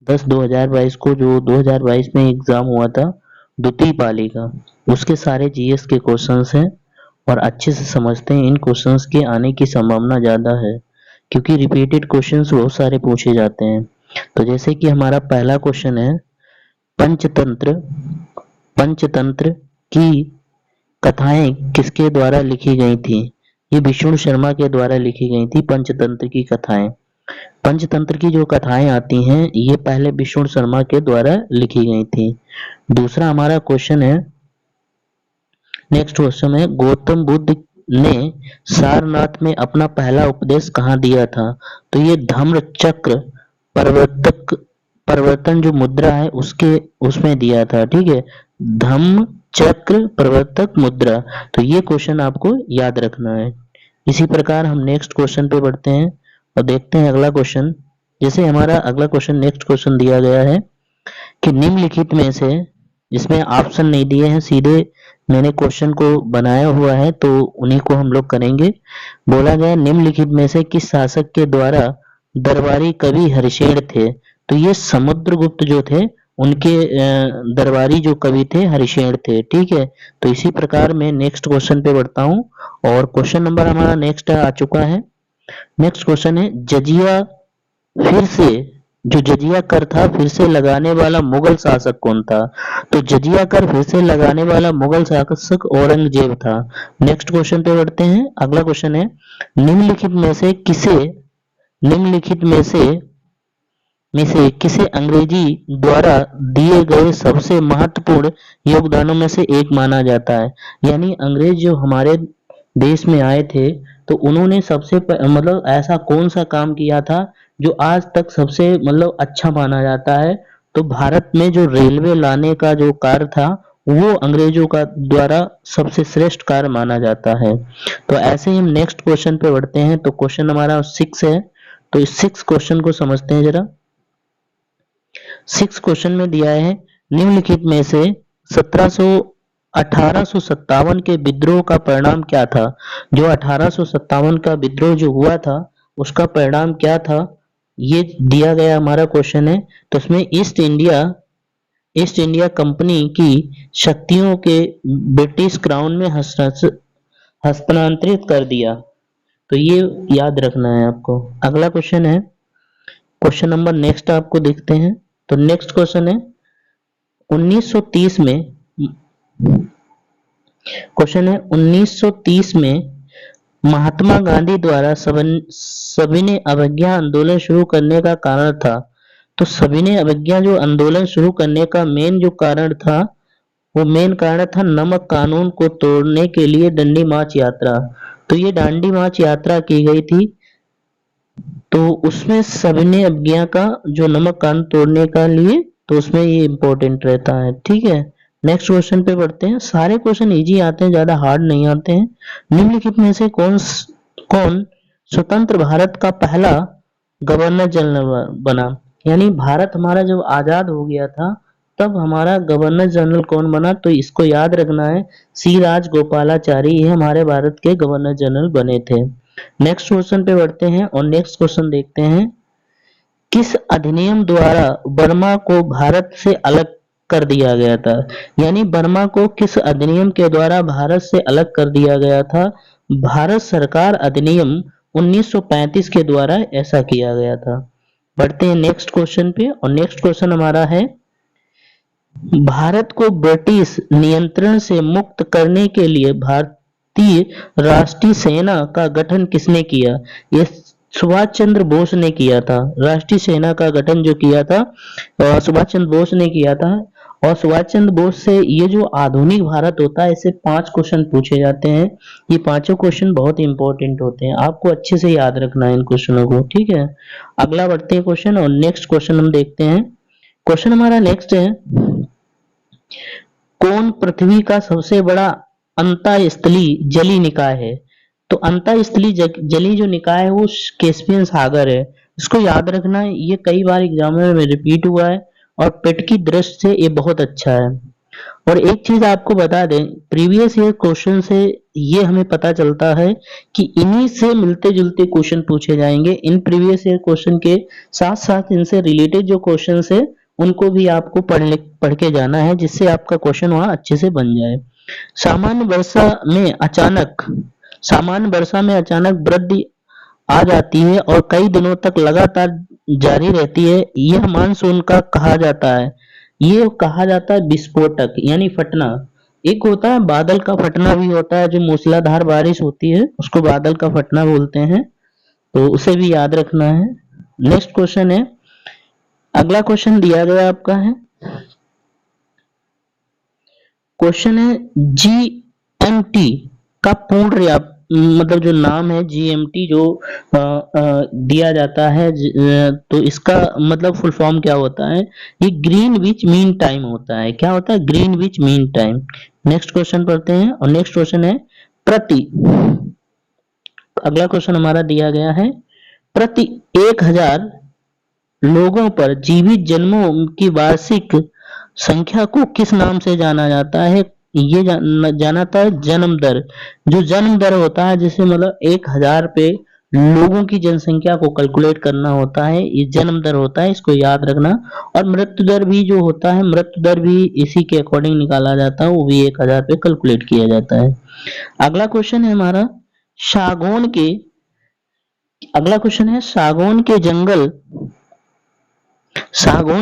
10/2022 को जो 2022 में एग्जाम हुआ था द्वितीय पाली का, उसके सारे जीएस के क्वेश्चंस हैं और अच्छे से समझते हैं। इन क्वेश्चंस के आने की संभावना ज्यादा है क्योंकि रिपीटेड क्वेश्चंस बहुत सारे पूछे जाते हैं। तो जैसे कि हमारा पहला क्वेश्चन है, पंचतंत्र पंचतंत्र की कथाएं किसके द्वारा लिखी गई थी? ये विष्णु शर्मा के द्वारा लिखी गई थी पंचतंत्र की कथाएं। पंचतंत्र की जो कथाएं आती हैं ये पहले विष्णु शर्मा के द्वारा लिखी गई थी। दूसरा हमारा क्वेश्चन है, नेक्स्ट क्वेश्चन है, गौतम बुद्ध ने सारनाथ में अपना पहला उपदेश कहाँ दिया था? तो ये धम्म चक्र प्रवर्तक परिवर्तन जो मुद्रा है उसके उसमें दिया था। ठीक है, धम्म चक्र प्रवर्तक मुद्रा। तो ये क्वेश्चन आपको याद रखना है। इसी प्रकार हम नेक्स्ट क्वेश्चन पे बढ़ते हैं और देखते हैं अगला क्वेश्चन। जैसे हमारा अगला क्वेश्चन, नेक्स्ट क्वेश्चन दिया गया है कि निम्नलिखित में से, इसमें ऑप्शन नहीं दिए हैं, सीधे मैंने क्वेश्चन को बनाया हुआ है तो उन्हीं को हम लोग करेंगे। बोला गया निम्नलिखित में से किस शासक के द्वारा दरबारी कवि हरिशेन थे? तो ये समुद्रगुप्त जो थे उनके दरबारी जो कवि थे हरिशेन थे। ठीक है, तो इसी प्रकार मैं नेक्स्ट क्वेश्चन पे बढ़ता हूँ और क्वेश्चन नंबर हमारा नेक्स्ट आ चुका है। नेक्स्ट क्वेश्चन है, जजिया फिर से जो जजिया कर था फिर से लगाने वाला मुगल शासक कौन था? तो जजिया कर फिर से लगाने वाला मुगल शासक औरंगजेब था। नेक्स्ट क्वेश्चन पे बढ़ते हैं। अगला क्वेश्चन है, निम्नलिखित में से किसे निम्नलिखित में से किसे अंग्रेजी द्वारा दिए गए सबसे महत्वपूर्ण योगदानों में से एक माना जाता है? यानी अंग्रेज जो हमारे देश में आए थे तो उन्होंने सबसे मतलब ऐसा कौन सा काम किया था जो आज तक सबसे मतलब अच्छा माना जाता है? तो भारत में जो रेलवे लाने का जो कार्य था वो अंग्रेजों का द्वारा सबसे श्रेष्ठ कार्य माना जाता है। तो ऐसे ही हम नेक्स्ट क्वेश्चन पे बढ़ते हैं। तो क्वेश्चन हमारा 6 है, तो इस 6 क्वेश्चन को समझते हैं जरा। 6 क्वेश्चन में दिया है, निम्नलिखित में से 1857 के विद्रोह का परिणाम क्या था? जो 1857 का विद्रोह जो हुआ था उसका परिणाम क्या था, ये दिया गया हमारा क्वेश्चन है। तो इसमें ईस्ट इंडिया कंपनी की शक्तियों के ब्रिटिश क्राउन में हस्तांतरित कर दिया। तो ये याद रखना है आपको। अगला क्वेश्चन है, क्वेश्चन नंबर नेक्स्ट आपको देखते हैं। तो नेक्स्ट क्वेश्चन है, 1930 में क्वेश्चन है 1930 में महात्मा गांधी द्वारा सविनय अवज्ञा आंदोलन शुरू करने का कारण था। तो सविनय अवज्ञा जो आंदोलन शुरू करने का मेन जो कारण था वो मेन कारण था नमक कानून को तोड़ने के लिए दांडी मार्च यात्रा। तो ये दांडी मार्च यात्रा की गई थी, तो उसमें सविनय अवज्ञा का जो नमक कानून तोड़ने का लिए, तो उसमें ये इंपॉर्टेंट रहता है। ठीक है, नेक्स्ट क्वेश्चन पे बढ़ते हैं। सारे क्वेश्चन इजी आते हैं, ज्यादा हार्ड नहीं आते हैं। निम्नलिखित में से कौन स्वतंत्र भारत का पहला गवर्नर जनरल बना? यानी भारत हमारा जब आजाद हो गया था तब हमारा गवर्नर जनरल कौन बना? तो इसको याद रखना है, सी राजगोपालाचारी, ये हमारे भारत के गवर्नर जनरल बने थे। नेक्स्ट क्वेश्चन पे बढ़ते हैं और नेक्स्ट क्वेश्चन देखते हैं, किस अधिनियम द्वारा बर्मा को भारत से अलग कर दिया गया था? यानी बर्मा को किस अधिनियम के द्वारा भारत से अलग कर दिया गया था? भारत सरकार अधिनियम 1935 के द्वारा ऐसा किया गया था। बढ़ते हैं नेक्स्ट क्वेश्चन पे और नेक्स्ट क्वेश्चन हमारा है, भारत को ब्रिटिश नियंत्रण से मुक्त करने के लिए भारतीय राष्ट्रीय सेना का गठन किसने किया? ये सुभाष चंद्र बोस ने किया था। राष्ट्रीय सेना का गठन जो किया था सुभाष चंद्र बोस ने किया था। और सुभाष चंद्र बोस से ये जो आधुनिक भारत होता है इससे 5 क्वेश्चन पूछे जाते हैं। ये पांचों क्वेश्चन बहुत इंपॉर्टेंट होते हैं, आपको अच्छे से याद रखना है इन क्वेश्चनों को। ठीक है, अगला बढ़ते हैं क्वेश्चन और नेक्स्ट क्वेश्चन हम देखते हैं। क्वेश्चन हमारा नेक्स्ट है, कौन पृथ्वी का सबसे बड़ा अंतःस्थलीय जलीय निकाय है? तो अंतःस्थलीय जलीय जो निकाय है वो कैस्पियन सागर है। इसको याद रखना है, ये कई बार एग्जाम में रिपीट हुआ है और पेट की दृष्टि से ये बहुत अच्छा है। और एक चीज आपको बता दें, प्रीवियस ईयर क्वेश्चन से ये हमें पता चलता है कि इन्हीं से मिलते जुलते क्वेश्चन पूछे जाएंगे। इन प्रीवियस ईयर क्वेश्चन के साथ साथ इनसे रिलेटेड जो क्वेश्चन है उनको भी आपको पढ़ के जाना है, जिससे आपका क्वेश्चन वहां अच्छे से बन जाए। सामान्य वर्षा में अचानक सामान्य वर्षा में अचानक वृद्धि आ जाती है और कई दिनों तक लगातार जारी रहती है, यह मानसून का कहा जाता है। ये कहा जाता है विस्फोटक यानी फटना। एक होता है बादल का फटना भी होता है, जो मूसलाधार बारिश होती है उसको बादल का फटना बोलते हैं, तो उसे भी याद रखना है। नेक्स्ट क्वेश्चन है, अगला क्वेश्चन दिया गया आपका है, क्वेश्चन है जीएमटी का पूर्ण मतलब जो नाम है जीएमटी जो दिया जाता है, तो इसका मतलब फुल फॉर्म क्या होता है? ये ग्रीनविच मीन टाइम होता है। क्या होता है? Greenwich mean time. Next question पढ़ते हैं, और नेक्स्ट क्वेश्चन है प्रति, अगला क्वेश्चन हमारा दिया गया है, प्रति 1000 लोगों पर जीवित जन्मों की वार्षिक संख्या को किस नाम से जाना जाता है? ये जाना जाता है जन्म दर। जो जन्म दर होता है, जैसे मतलब 1000 पे लोगों की जनसंख्या को कैलकुलेट करना होता है, ये जन्म दर होता है, इसको याद रखना। और मृत्यु दर भी जो होता है, मृत्यु दर भी इसी के अकॉर्डिंग निकाला जाता है, वो भी 1000 पे कैलकुलेट किया जाता है। अगला क्वेश्चन है हमारा सागौन के, अगला क्वेश्चन है सागौन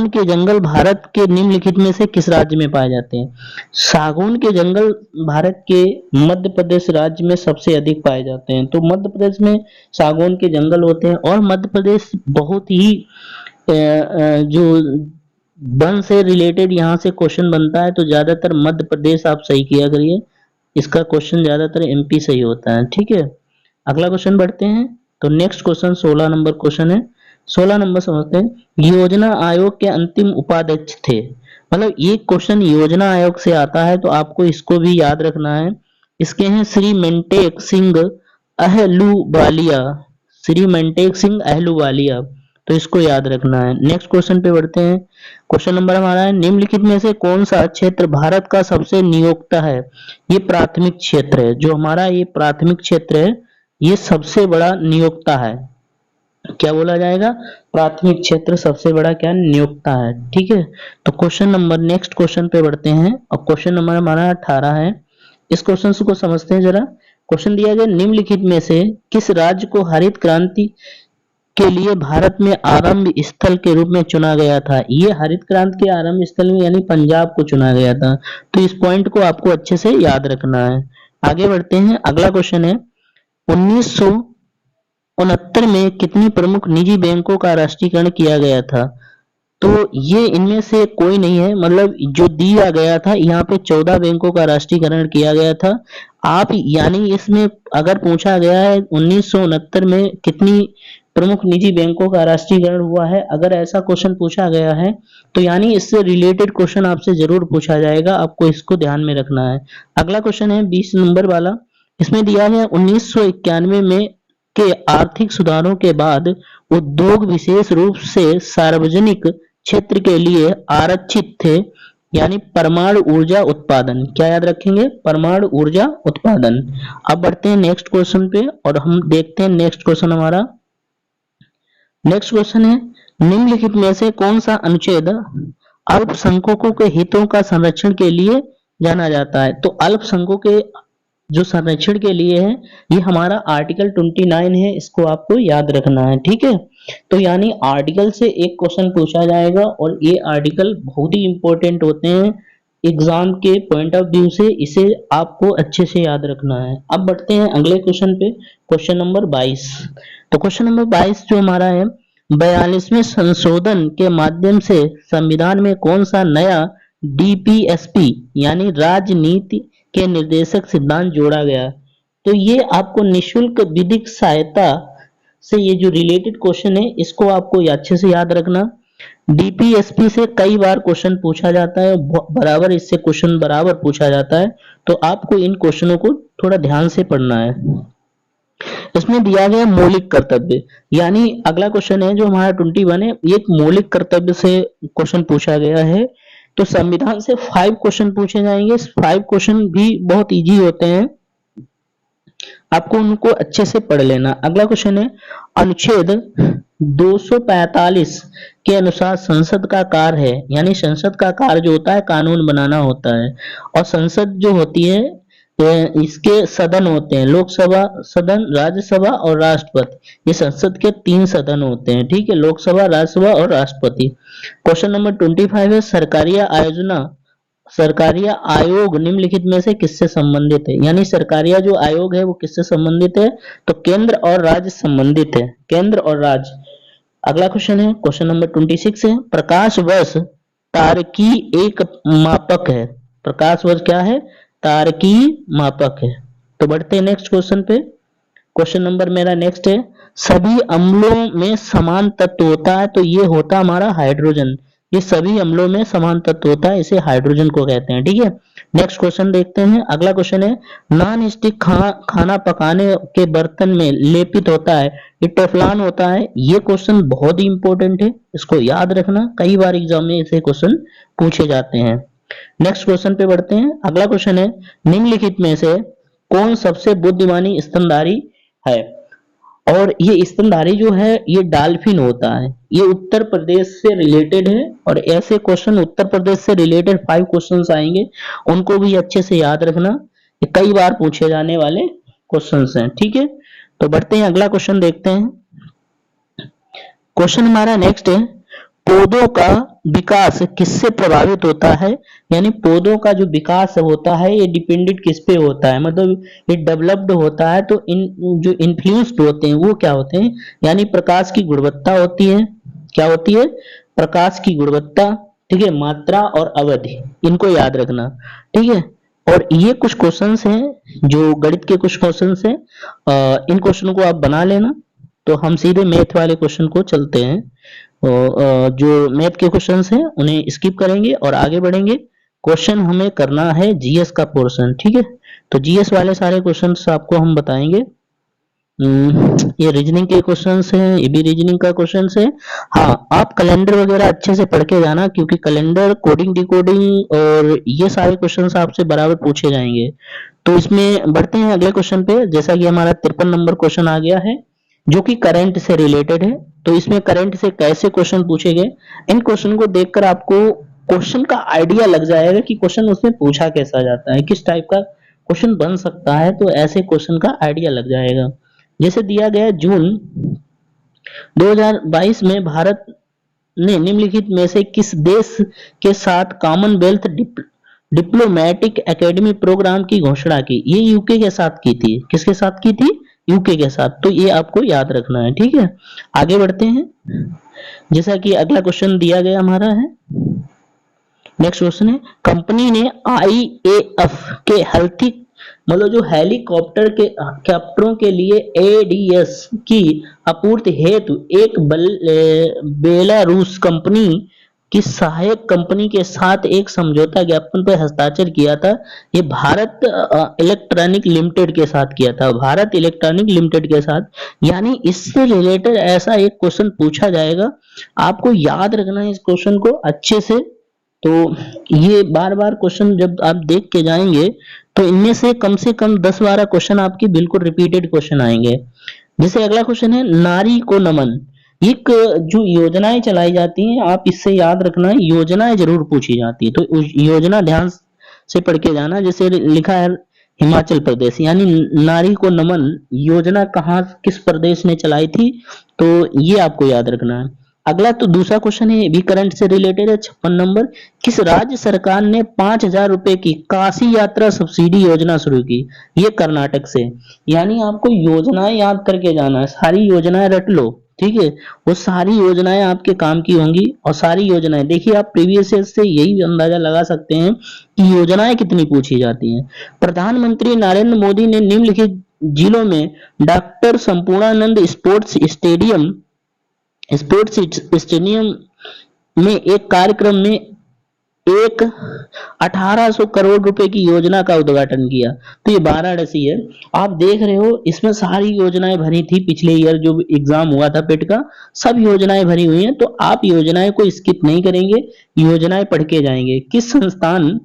के जंगल भारत के निम्नलिखित में से किस राज्य में पाए जाते हैं? सागौन के जंगल भारत के मध्य प्रदेश राज्य में सबसे अधिक पाए जाते हैं। तो मध्य प्रदेश में सागौन के जंगल होते हैं, और मध्य प्रदेश बहुत ही जो वन से रिलेटेड यहाँ से क्वेश्चन बनता है, तो ज्यादातर मध्य प्रदेश आप सही किया करिए, इसका क्वेश्चन ज्यादातर एमपी से ही होता है। ठीक है, अगला क्वेश्चन बढ़ते हैं। तो नेक्स्ट क्वेश्चन 16 नंबर क्वेश्चन है। 16 नंबर समझते हैं, योजना आयोग के अंतिम उपाध्यक्ष थे। मतलब ये क्वेश्चन योजना आयोग से आता है, तो आपको इसको भी याद रखना है। इसके हैं श्री मेंटेक सिंह अहलूवालिया, श्री मेंटेक सिंह अहलूवालिया, तो इसको याद रखना है। नेक्स्ट क्वेश्चन पे बढ़ते हैं। क्वेश्चन नंबर हमारा है, निम्नलिखित में से कौन सा क्षेत्र भारत का सबसे नियोक्ता है? ये प्राथमिक क्षेत्र है, जो हमारा ये प्राथमिक क्षेत्र है, ये सबसे बड़ा नियोक्ता है। क्या बोला जाएगा? प्राथमिक क्षेत्र सबसे बड़ा क्या नियोक्ता है। ठीक है, तो क्वेश्चन नंबर, नेक्स्ट क्वेश्चन पे बढ़ते हैं, और क्वेश्चन नंबर हमारा 18 है। इस क्वेश्चन को समझते हैं जरा। क्वेश्चन दिया गया, निम्नलिखित में से किस राज्य को हरित क्रांति के लिए भारत में आरंभ स्थल के रूप में चुना गया था? ये हरित क्रांति के आरंभ स्थल में यानी पंजाब को चुना गया था, तो इस पॉइंट को आपको अच्छे से याद रखना है। आगे बढ़ते हैं, अगला क्वेश्चन है, 1969 में कितनी प्रमुख निजी बैंकों का राष्ट्रीयकरण किया गया था? तो ये इनमें से कोई नहीं है, मतलब जो दिया गया था यहाँ पे 14 बैंकों का राष्ट्रीयकरण किया गया था। आप यानी इसमें अगर पूछा गया है 1969 में कितनी प्रमुख निजी बैंकों का राष्ट्रीयकरण हुआ है, अगर ऐसा क्वेश्चन पूछा गया है, तो यानी इससे रिलेटेड क्वेश्चन आपसे जरूर पूछा जाएगा, आपको इसको ध्यान में रखना है। अगला क्वेश्चन है 20 नंबर वाला। इसमें दिया गया 1991 में के आर्थिक सुधारों के बाद उद्योग विशेष रूप से सार्वजनिक क्षेत्र के लिए आरक्षित थे, यानी परमाणु ऊर्जा उत्पादन। क्या याद रखेंगे? परमाणु ऊर्जा उत्पादन। अब बढ़ते हैं नेक्स्ट क्वेश्चन पे, और हम देखते हैं नेक्स्ट क्वेश्चन हमारा। नेक्स्ट क्वेश्चन है, निम्नलिखित में से कौन सा अनुच्छेद अल्पसंख्यकों के हितों का संरक्षण के लिए जाना जाता है? तो अल्पसंख्यकों के जो संरक्षण के लिए है, ये हमारा आर्टिकल 29 है, इसको आपको याद रखना है। ठीक है, तो यानी आर्टिकल से एक क्वेश्चन पूछा जाएगा, और ये आर्टिकल बहुत ही इंपॉर्टेंट होते हैं एग्जाम के पॉइंट ऑफ व्यू से, इसे आपको अच्छे से याद रखना है। अब बढ़ते हैं अगले क्वेश्चन पे, क्वेश्चन नंबर 22। तो क्वेश्चन नंबर 22 जो हमारा है, 42वें संशोधन के माध्यम से संविधान में कौन सा नया डीपीएसपी यानी राजनीति के निर्देशक सिद्धांत जोड़ा गया? तो ये आपको निशुल्क विधिक सहायता से ये जो रिलेटेड क्वेश्चन है, इसको आपको अच्छे से याद रखना। डीपीएसपी से कई बार क्वेश्चन पूछा जाता है, बराबर इससे क्वेश्चन बराबर पूछा जाता है, तो आपको इन क्वेश्चनों को थोड़ा ध्यान से पढ़ना है। इसमें दिया गया मौलिक कर्तव्य, यानी अगला क्वेश्चन है जो हमारा 21 है, ये एक मौलिक कर्तव्य से क्वेश्चन पूछा गया है तो संविधान से 5 क्वेश्चन पूछे जाएंगे। 5 क्वेश्चन भी बहुत इजी होते हैं, आपको उनको अच्छे से पढ़ लेना। अगला क्वेश्चन है, अनुच्छेद 245 के अनुसार संसद का कार्य है, यानी संसद का कार्य जो होता है कानून बनाना होता है, और संसद जो होती है इसके सदन होते हैं, लोकसभा सदन, राज्यसभा और राष्ट्रपति। ये संसद के 3 सदन होते हैं, ठीक है, लोकसभा, राज्यसभा और राष्ट्रपति। क्वेश्चन नंबर 25 है, सरकारिया आयोग निम्नलिखित में से किससे संबंधित है, यानी सरकारिया जो आयोग है वो किससे संबंधित है, तो केंद्र और राज्य संबंधित है, केंद्र और राज्य। अगला क्वेश्चन है, क्वेश्चन नंबर 26 है, प्रकाश वर्ष तारकी एक मापक है। प्रकाश वर्ष क्या है, तारकी मापक है। तो बढ़ते हैं नेक्स्ट क्वेश्चन पे। क्वेश्चन नंबर मेरा नेक्स्ट है, सभी अम्लों में समान तत्व होता है, तो ये होता हमारा हाइड्रोजन। ये सभी अम्लों में समान तत्व होता है, इसे हाइड्रोजन को कहते हैं, ठीक है। नेक्स्ट क्वेश्चन देखते हैं। अगला क्वेश्चन है, नॉन स्टिक खाना पकाने के बर्तन में लेपित होता है, ये टेफलॉन होता है। ये क्वेश्चन बहुत ही इंपॉर्टेंट है, इसको याद रखना, कई बार एग्जाम में ऐसे क्वेश्चन पूछे जाते हैं। नेक्स्ट क्वेश्चन पे बढ़ते हैं। अगला क्वेश्चन है, निम्नलिखित में से कौन सबसे बुद्धिमानी स्तनधारी है, और ये स्तनधारी जो है ये डॉल्फिन होता है। ये उत्तर प्रदेश से रिलेटेड है, और ऐसे क्वेश्चन उत्तर प्रदेश से रिलेटेड 5 क्वेश्चंस आएंगे, उनको भी अच्छे से याद रखना, ये कई बार पूछे जाने वाले क्वेश्चंस हैं, ठीक है। तो बढ़ते हैं, अगला क्वेश्चन देखते हैं। क्वेश्चन हमारा नेक्स्ट है, पौधों का विकास किससे प्रभावित होता है, यानी पौधों का जो विकास होता है ये डिपेंडेंट किस पे होता है, मतलब ये डेवलप्ड होता है, तो इन जो इन्फ्लुएंस्ड होते हैं वो क्या होते हैं, यानी प्रकाश की गुणवत्ता होती है। क्या होती है, प्रकाश की गुणवत्ता, ठीक है, मात्रा और अवधि, इनको याद रखना, ठीक है। और ये कुछ क्वेश्चंस हैं जो गणित के कुछ क्वेश्चंस हैं, इन क्वेश्चनों को आप बना लेना। तो हम सीधे मैथ वाले क्वेश्चन को चलते हैं। जो मैथ के क्वेश्चंस हैं उन्हें स्किप करेंगे और आगे बढ़ेंगे। क्वेश्चन हमें करना है जीएस का पोर्शन, ठीक है। तो जीएस वाले सारे क्वेश्चंस आपको हम बताएंगे। ये रीजनिंग के क्वेश्चंस हैं, ये भी रीजनिंग का क्वेश्चंस है। हाँ, आप कैलेंडर वगैरह अच्छे से पढ़ के जाना, क्योंकि कैलेंडर, कोडिंग, डिकोडिंग और ये सारे क्वेश्चंस आपसे बराबर पूछे जाएंगे। तो इसमें बढ़ते हैं अगले क्वेश्चन पे। जैसा कि हमारा 53 नंबर क्वेश्चन आ गया है, जो कि करंट से रिलेटेड है। तो इसमें करंट से कैसे क्वेश्चन पूछे गए, इन क्वेश्चन को देखकर आपको क्वेश्चन का आइडिया लग जाएगा कि क्वेश्चन उसमें पूछा कैसा जाता है, किस टाइप का क्वेश्चन बन सकता है। तो ऐसे क्वेश्चन का आइडिया लग जाएगा। जैसे दिया गया, जून 2022 में भारत ने निम्नलिखित में से किस देश के साथ कॉमनवेल्थ डिप्लोमेटिक एकेडमी प्रोग्राम की घोषणा की, ये यूके के साथ की थी। किसके साथ की थी, यूके के साथ। तो ये आपको याद रखना है, ठीक है। आगे बढ़ते हैं। जैसा कि अगला क्वेश्चन दिया गया हमारा है, नेक्स्ट क्वेश्चन है, कंपनी ने आईएएफ के हेल्थी, मतलब जो हेलीकॉप्टर के कैप्टरों के लिए एडीएस की आपूर्ति हेतु एक बेलारूस कंपनी की सहायक कंपनी के साथ एक समझौता ज्ञापन पर हस्ताक्षर किया था। ये भारत इलेक्ट्रॉनिक लिमिटेड के साथ किया था, भारत इलेक्ट्रॉनिक लिमिटेड के साथ। यानी इससे रिलेटेड ऐसा एक क्वेश्चन पूछा जाएगा, आपको याद रखना है इस क्वेश्चन को अच्छे से। तो ये बार बार क्वेश्चन जब आप देख के जाएंगे तो इनमें से कम 10-12 क्वेश्चन आपकी बिल्कुल रिपीटेड क्वेश्चन आएंगे। जैसे अगला क्वेश्चन है, नारी को नमन, एक जो योजनाएं चलाई जाती हैं, आप इससे याद रखना, योजनाएं जरूर पूछी जाती है, तो योजना ध्यान से पढ़ के जाना। जैसे लिखा है हिमाचल प्रदेश, यानी नारी को नमन योजना कहाँ, किस प्रदेश ने चलाई थी, तो ये आपको याद रखना है। अगला तो दूसरा क्वेश्चन है, भी करंट से रिलेटेड है, 56 नंबर, किस राज्य सरकार ने 5,000 रुपए की काशी यात्रा सब्सिडी योजना शुरू की, ये कर्नाटक से। यानी आपको योजनाएं याद करके जाना है, सारी योजनाएं रट लो, ठीक है। वो सारी योजनाएं आपके काम की होंगी, और सारी योजनाएं देखिए, आप प्रीवियस ईयर से यही अंदाजा लगा सकते हैं कि योजनाएं कितनी पूछी जाती हैं। प्रधानमंत्री नरेंद्र मोदी ने निम्नलिखित जिलों में डॉक्टर संपूर्णानंद स्पोर्ट्स स्टेडियम में एक कार्यक्रम में एक 1800 करोड़ रुपए की योजना का उद्घाटन किया। तो ये वाराणसी है। आप देख रहे हो इसमें सारी योजनाएं भरी थी, पिछले ईयर जो एग्जाम हुआ था पेट का, सब योजनाएं भरी हुई हैं। तो आप योजनाएं को स्किप नहीं करेंगे, योजनाएं पढ़ के जाएंगे। किस संस्थान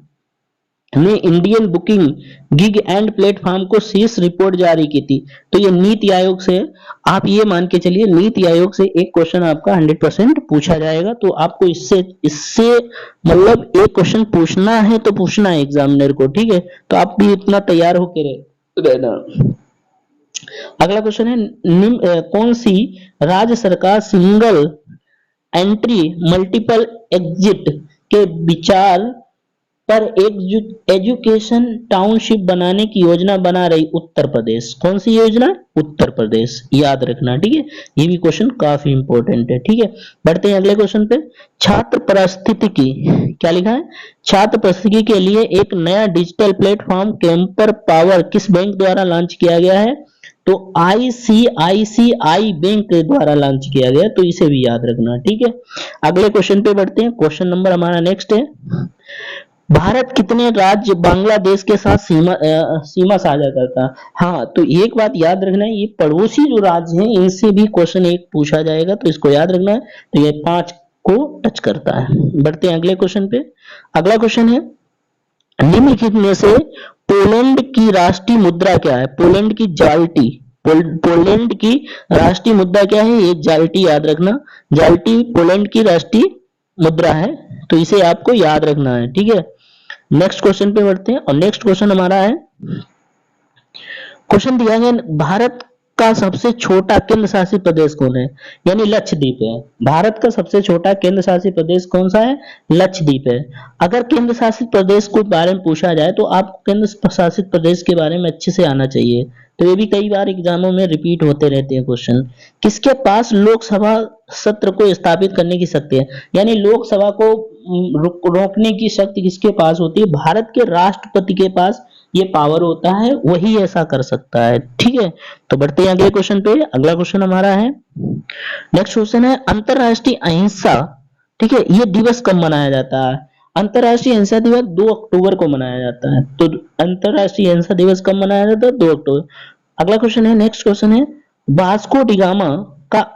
ने Indian booking gig and platform को शीर्ष रिपोर्ट जारी की थी? तो ये नीति आयोग से। आप ये मान के चलिए नीति आयोग से एक क्वेश्चन आपका 100% पूछा जाएगा। तो आपको इससे इससे मतलब एक क्वेश्चन पूछना है तो पूछना है एग्जामिनर को, ठीक है? तो आप भी इतना तैयार होके रहना। अगला क्वेश्चन है, कौन सी राज्य सरकार सिंगल एंट्री मल्टीपल एग्जिट के विचार पर एजुकेशन टाउनशिप बनाने की योजना बना रही? उत्तर प्रदेश। कौन सी योजना? उत्तर प्रदेश, याद रखना, ठीक है? ये भी क्वेश्चन काफी इंपॉर्टेंट है, ठीक है? बढ़ते हैं अगले क्वेश्चन पे। छात्र परिस्थितिकी, क्या लिखा है? छात्र परिस्थितिकी के लिए एक नया डिजिटल प्लेटफॉर्म कैंपर पावर किस बैंक द्वारा लॉन्च किया गया है? तो आईसीआईसीआई बैंक के द्वारा लॉन्च किया गया। तो इसे भी याद रखना, ठीक है? अगले क्वेश्चन पे बढ़ते हैं। क्वेश्चन नंबर हमारा नेक्स्ट है, भारत कितने राज्य बांग्लादेश के साथ सीमा साझा करता है? हाँ, तो एक बात याद रखना है, ये पड़ोसी जो राज्य हैं इनसे भी क्वेश्चन एक पूछा जाएगा, तो इसको याद रखना है। तो ये 5 को टच करता है। बढ़ते हैं अगले क्वेश्चन पे। अगला क्वेश्चन है, निम्नलिखित में से पोलैंड की राष्ट्रीय मुद्रा क्या है? पोलैंड की जाल्टी। पोलैंड की राष्ट्रीय मुद्रा क्या है? ये जाल्टी, याद रखना। जाल्टी पोलैंड की राष्ट्रीय मुद्रा है, तो इसे आपको याद रखना है, ठीक है? नेक्स्ट क्वेश्चन पे बढ़ते हैं। और नेक्स्ट क्वेश्चन हमारा है, क्वेश्चन दिया गया, भारत का सबसे छोटा केंद्र शासित प्रदेश कौन है? यानी लक्षद्वीप है। भारत का सबसे छोटा केंद्र शासित प्रदेश कौन सा है? लक्षद्वीप है। अगर केंद्र शासित प्रदेश के बारे में पूछा जाए तो आपको केंद्र शासित प्रदेश के बारे में अच्छे से आना चाहिए। तो ये भी कई बार एग्जामों में रिपीट होते रहते हैं क्वेश्चन। किसके पास लोकसभा सत्र को स्थापित करने की शक्ति है? यानी लोकसभा को रोकने की शक्ति किसके पास होती है? भारत के राष्ट्रपति के पास ये पावर होता है, वही ऐसा कर सकता है, ठीक है? तो बढ़ते हैं अगले क्वेश्चन पे। अगला क्वेश्चन हमारा है, नेक्स्ट क्वेश्चन है, अंतरराष्ट्रीय अहिंसा, ठीक है, ये दिवस कब मनाया जाता है? अंतरराष्ट्रीय अहिंसा दिवस 2 अक्टूबर को मनाया जाता है। तो अंतरराष्ट्रीय अहिंसा दिवस कब मनाया जाता है? 2 अक्टूबर। अगला क्वेश्चन है, नेक्स्ट क्वेश्चन है, वास्को डी गामा का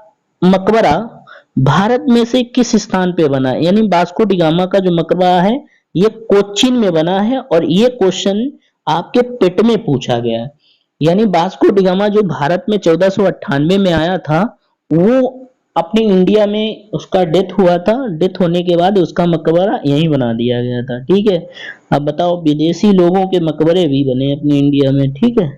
मकबरा भारत में से किस स्थान पे बना है? यानी वास्को डी गामा का जो मकबरा है ये कोचीन में बना है। और ये क्वेश्चन आपके पेट में पूछा गया है। यानी वास्को डी गामा जो भारत में 1498 में आया था, वो अपने इंडिया में उसका डेथ हुआ था। डेथ होने के बाद उसका मकबरा यहीं बना दिया गया था, ठीक है? अब बताओ, विदेशी लोगों के मकबरे भी बने अपने इंडिया में, ठीक है?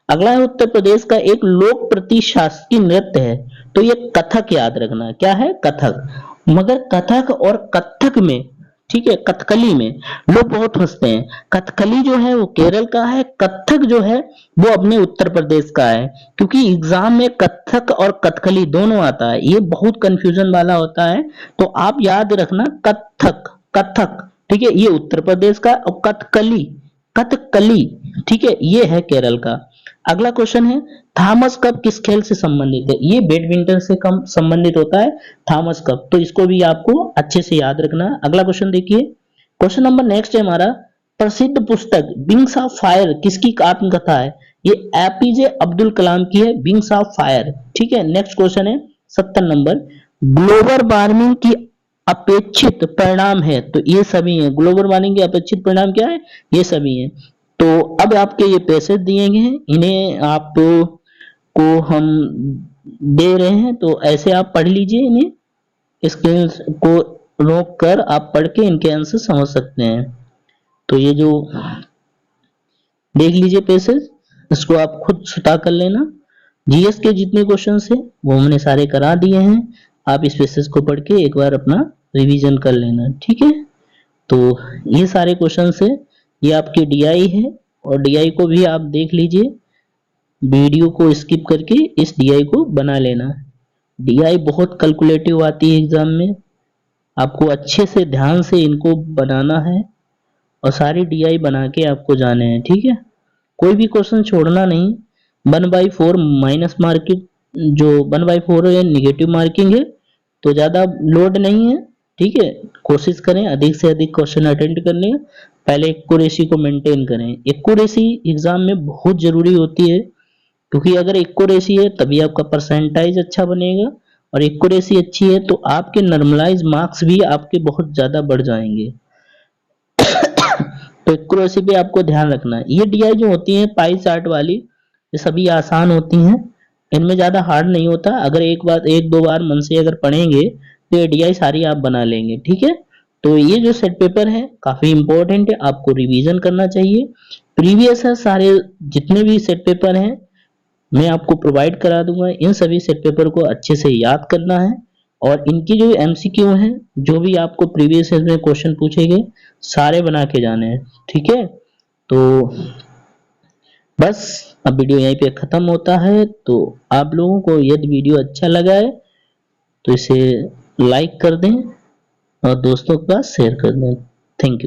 अगला है, उत्तर प्रदेश का एक लोक शास्त्रीय नृत्य है। तो ये कथक, याद रखना। क्या है? कथक। मगर कथक और कथक में, ठीक है, कथकली में लोग बहुत हंसते हैं। कथकली जो है वो केरल का है, कथक जो है वो अपने उत्तर प्रदेश का है। क्योंकि एग्जाम में कथक और कथकली दोनों आता है, ये बहुत कंफ्यूजन वाला होता है। तो आप याद रखना, कथक, कथक, ठीक है, ये उत्तर प्रदेश का, और कथकली, कथकली, ठीक है, ये है केरल का। अगला क्वेश्चन है, थॉमस कप किस खेल से संबंधित है? ये बैडमिंटन से कम संबंधित होता है, थॉमस कप। तो इसको भी आपको अच्छे से याद रखना है। अगला क्वेश्चन देखिए, क्वेश्चन नंबर नेक्स्ट है हमारा, प्रसिद्ध पुस्तक विंग्स ऑफ फायर किसकी आत्मकथा है? ये एपीजे अब्दुल कलाम की है, विंग्स ऑफ फायर, ठीक है? नेक्स्ट क्वेश्चन है 70 नंबर, ग्लोबल वार्मिंग की अपेक्षित परिणाम है? तो ये सभी है, ग्लोबल वार्मिंग के अपेक्षित परिणाम क्या है? ये सभी है। तो अब आपके ये पैसे दिए गए हैं, इन्हें आप को हम दे रहे हैं, तो ऐसे आप पढ़ लीजिए इन्हें, स्क्रीन को रोक कर आप पढ़ के इनके आंसर समझ सकते हैं। तो ये जो देख लीजिए पैसेज, इसको आप खुद छुटा कर लेना। जीएस के जितने क्वेश्चन है वो हमने सारे करा दिए हैं, आप इस पैसेज को पढ़ के एक बार अपना रिवीजन कर लेना, ठीक है? तो ये सारे क्वेश्चन है, ये आपकी डीआई है, और डीआई को भी आप देख लीजिए, वीडियो को स्किप करके इस डीआई को बना लेना। डीआई बहुत कैलकुलेटिव आती है एग्जाम में, आपको अच्छे से ध्यान से इनको बनाना है, और सारी डीआई बना के आपको जाने हैं, ठीक है? कोई भी क्वेश्चन छोड़ना नहीं। 1/4 माइनस मार्किंग, जो 1/4 है नेगेटिव मार्किंग है, तो ज्यादा लोड नहीं है। ठीक है, कोशिश करें अधिक से अधिक क्वेश्चन अटेंड करने का। पहले एक्यूरेसी को मेंटेन करें। एक्यूरेसी एग्जाम में बहुत जरूरी होती है, क्योंकि अगर एक्यूरेसी है तभी आपका परसेंटाइज अच्छा बनेगा, और एक्यूरेसी अच्छी है तो आपके नॉर्मलाइज मार्क्स भी आपके बहुत ज्यादा बढ़ जाएंगे। तो एक्यूरेसी पे आपको ध्यान रखना है। ये डीआई जो होती है पाई चार्ट वाली, ये सभी आसान होती हैं, इनमें ज्यादा हार्ड नहीं होता। अगर एक दो बार मन से अगर पढ़ेंगे तो ये डीआई सारी आप बना लेंगे। ठीक है, तो ये जो सेट पेपर है काफी इंपॉर्टेंट है, आपको रिवीजन करना चाहिए। प्रीवियस है सारे जितने भी सेट पेपर हैं मैं आपको प्रोवाइड करा दूंगा। इन सभी सेट पेपर को अच्छे से याद करना है, और इनकी जो एमसीक्यू हैं, जो भी आपको प्रीवियस ईयर में क्वेश्चन पूछे गए सारे बना के जाने हैं। ठीक है, तो बस अब वीडियो यहीं पे खत्म होता है। तो आप लोगों को यदि वीडियो अच्छा लगा है तो इसे लाइक कर दें और दोस्तों के पास शेयर कर दें। Thank you.